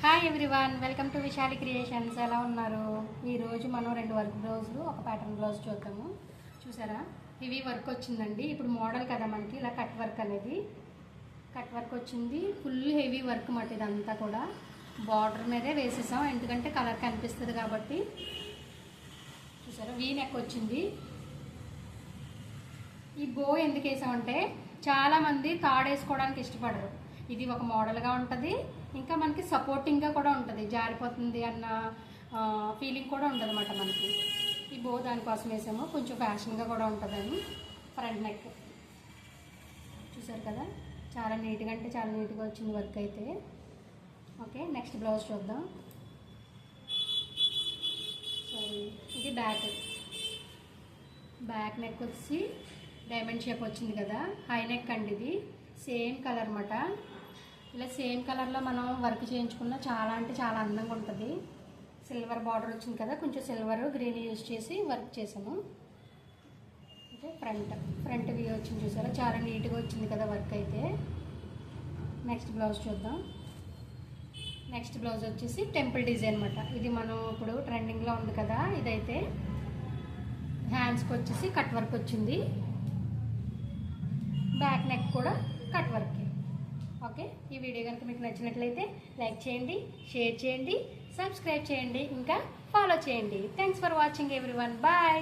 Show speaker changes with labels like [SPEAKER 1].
[SPEAKER 1] Hi everyone, welcome to Vishali creations. ఎలా ఉన్నారు? ఈరోజు మనం 2 వర్క్ బ్లౌజులు, ఒక ప్యాటర్న్ బ్లౌజ్ చూద్దాము. చూసారా, ఇవి వర్క్ వచ్చిందండి. ఇప్పుడు మోడల్ కదా మనకి ఇలా కట్ వర్క్ అనేది. కట్ వర్క్ వచ్చింది, ఫుల్ హెవీ వర్క్ మాట. ఇదంతా కూడా బార్డర్ మీదే వేసేసాం, ఎందుకంటే కలర్ కనిపిస్తుంది కాబట్టి. చూసారా, వీ నెక్ వచ్చింది. ఈ బో ఎందుకు వేసామంటే చాలామంది తాడు వేసుకోవడానికి ఇష్టపడరు. ఇది ఒక మోడల్గా ఉంటుంది, ఇంకా మనకి సపోర్టింగ్గా కూడా ఉంటుంది. జారిపోతుంది అన్న ఫీలింగ్ కూడా ఉంటుంది అన్నమాట మనకి. ఈ బో దానికోసం వేసాము, కొంచెం ఫ్యాషన్గా కూడా ఉంటుందని. ఫ్రంట్ నెక్ చూసారు కదా, చాలా నీట్గా అంటే చాలా నీట్గా వచ్చింది వర్క్ అయితే. ఓకే, నెక్స్ట్ బ్లౌజ్ చూద్దాం. సారీ, ఇది బ్యాక్ నెక్ వచ్చి డైమండ్ షేప్ వచ్చింది కదా, హై నెక్ అండి. ఇది సేమ్ కలర్ అన్నమాట. ఇలా సేమ్ కలర్లో మనం వర్క్ చేయించుకున్న చాలా అంటే చాలా అందంగా ఉంటుంది. సిల్వర్ బార్డర్ వచ్చింది కదా, కొంచెం సిల్వర్ గ్రీన్ యూజ్ చేసి వర్క్ చేసాము. అంటే ఫ్రంట్ వ్యూ వచ్చింది చూసారా, చాలా నీట్గా వచ్చింది కదా వర్క్ అయితే. నెక్స్ట్ బ్లౌజ్ చూద్దాం. నెక్స్ట్ బ్లౌజ్ వచ్చేసి టెంపుల్ డిజైన్ అన్నమాట. ఇది మనం ఇప్పుడు ట్రెండింగ్లో ఉంది కదా. ఇదైతే హ్యాండ్స్కి వచ్చేసి కట్ వర్క్ వచ్చింది, బ్యాక్ నెక్ కూడా కట్ వర్కే. ఓకే, ఈ వీడియో కనుక మీకు నచ్చినట్లయితే లైక్ చేయండి, షేర్ చేయండి, సబ్స్క్రైబ్ చేయండి, ఇంకా ఫాలో చేయండి. Thanks for watching everyone. Bye.